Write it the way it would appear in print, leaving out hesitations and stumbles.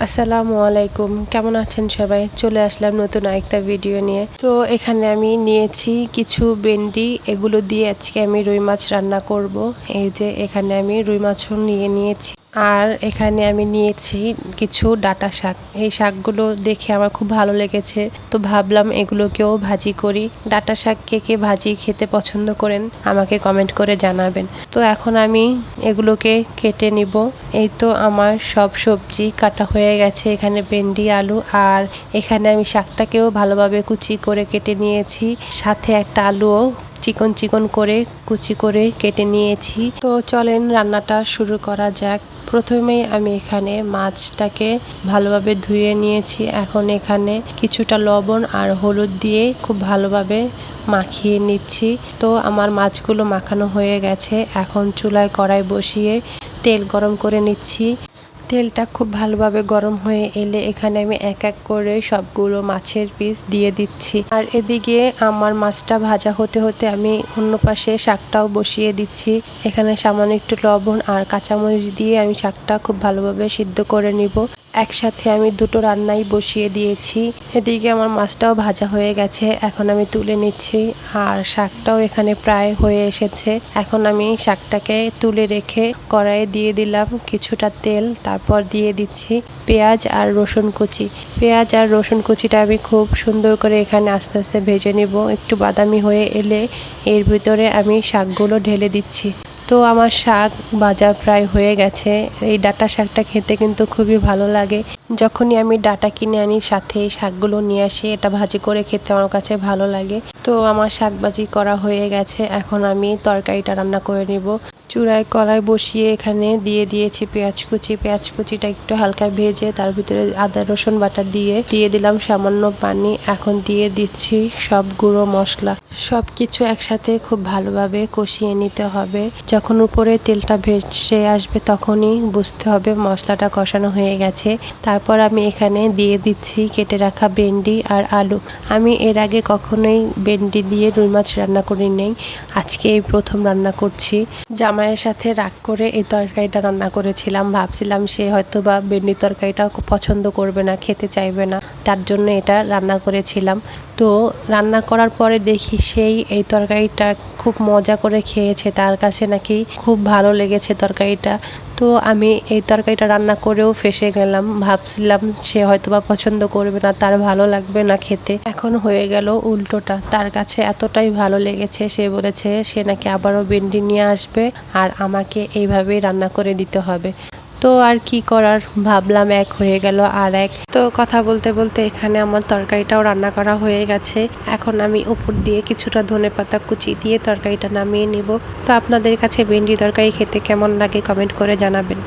আসসালামু আলাইকুম, কেমন আছেন সবাই? চলে আসলাম নতুন আরেকটা ভিডিও নিয়ে। তো এখানে আমি নিয়েছি কিছু ভেন্ডি, এগুলো দিয়ে আজকে আমি রুই মাছ রান্না করব। এই যে এখানে আমি রুই মাছও নিয়েছি। আর এখানে আমি নিয়েছি কিছু ডাঁটা শাক। এই শাকগুলো দেখে আমার খুব ভালো লেগেছে, তো ভাবলাম এগুলোকেও ভাজি করি। ডাঁটা শাক কে কে ভাজি খেতে পছন্দ করেন আমাকে কমেন্ট করে জানাবেন। তো এখন আমি এগুলোকে কেটে নিব। এই তো আমার সব সবজি কাটা হয়ে গেছে। এখানে ভেন্ডি, আলু, আর এখানে আমি শাকটাকেও ভালোভাবে কুচি করে কেটে নিয়েছি। সাথে একটা আলুও চিকন চিকন করে কুচি করে কেটে নিয়েছি। তো চলেন রান্নাটা শুরু করা যাক। প্রথমেই আমি এখানে মাছটাকে ভালোভাবে ধুয়ে নিয়েছি। এখন এখানে কিছুটা লবণ আর হলুদ দিয়ে খুব ভালোভাবে মাখিয়ে নিচ্ছি। তো আমার মাছগুলো মাখানো হয়ে গেছে। এখন চুলায় কড়াই বসিয়ে তেল গরম করে নিচ্ছি। তেলটা খুব ভালোভাবে গরম হয়ে এলে এখানে আমি এক এক করে সবগুলো মাছের পিস দিয়ে দিচ্ছি। আর এদিকে আমার মাছটা ভাজা হতে হতে আমি অন্য পাশে শাকটাও বসিয়ে দিচ্ছি। এখানে সামান্য একটু লবণ আর কাঁচামরিচ দিয়ে আমি শাকটা খুব ভালোভাবে সিদ্ধ করে নিব। একসাথে আমি দুটো রান্নাই বসিয়ে দিয়েছি। এদিকে আমার মাছটাও ভাজা হয়ে গেছে, এখন আমি তুলে নিচ্ছি। আর শাকটাও এখানে প্রায় হয়ে এসেছে। এখন আমি শাকটাকে তুলে রেখে কড়াইয়ে দিয়ে দিলাম কিছুটা তেল, তারপর দিয়ে দিচ্ছি পেঁয়াজ আর রসুন কুচি। পেঁয়াজ আর রসুন কুচিটা আমি খুব সুন্দর করে এখানে আস্তে আস্তে ভেজে নিব। একটু বাদামি হয়ে এলে এর ভিতরে আমি শাকগুলো ঢেলে দিচ্ছি। তো আমার শাক ভাজা প্রায় হয়ে গেছে। এই ডাঁটা শাকটা খেতে কিন্তু খুবই ভালো লাগে। যখনই আমি ডাঁটা কিনে আনি সাথে এই শাকগুলো নিয়ে আসি, এটা ভাজি করে খেতে আমার কাছে ভালো লাগে। তো আমার শাক ভাজি করা হয়ে গেছে, এখন আমি তরকারিটা রান্না করে নিব। চুলায় কড়াই বসিয়ে এখানে দিয়ে দিয়েছি পেঁয়াজ কুচি। পেঁয়াজ কুচিটা একটু হালকা ভেজে তার ভিতরে আদা রসুন বাটা দিয়ে দিলাম সামান্য পানি। এখন দিয়ে দিচ্ছি সব গুঁড়ো মশলা। সব কিছু একসাথে খুব ভালোভাবে কষিয়ে নিতে হবে। যখন উপরে তেলটা ভেসে আসবে তখনই বুঝতে হবে মশলাটা কষানো হয়ে গেছে। তারপর আমি এখানে দিয়ে দিচ্ছি কেটে রাখা ভেন্ডি আর আলু। আমি এর আগে কখনোই ভেন্ডি দিয়ে রুই মাছ রান্না করি নাই, আজকে এই প্রথম রান্না করছি। জামাইয়ের সাথে রাগ করে এই তরকারিটা রান্না করেছিলাম। ভাবছিলাম সে হয়তো বা ভেন্ডি তরকারিটা পছন্দ করবে না, খেতে চাইবে না, তার জন্য এটা রান্না করেছিলাম। তো রান্না করার পরে দেখি সেই এই তরকারিটা খুব মজা করে খেয়েছে, তার কাছে নাকি খুব ভালো লেগেছে তরকারিটা। তো আমি এই তরকারিটা রান্না করেও ফেঁসে গেলাম। ভাবছিলাম সে হয়তো বা পছন্দ করবে না, তার ভালো লাগবে না খেতে। এখন হয়ে গেল উল্টোটা, তার কাছে এতটাই ভালো লেগেছে সে বলেছে সে নাকি আবারও ভেন্ডি নিয়ে আসবে আর আমাকে এইভাবেই রান্না করে দিতে হবে। তো আর কি করার, ভাবলাম এক হয়ে গেল আর এক। তো কথা বলতে বলতে এখানে আমার তরকারিটাও রান্না করা হয়ে গেছে। এখন আমি উপর দিয়ে কিছুটা ধনেপাতা কুচি দিয়ে তরকারিটা নামিয়ে নিব। তো আপনাদের কাছে ভেন্ডি তরকারি খেতে কেমন লাগে কমেন্ট করে জানাবেন।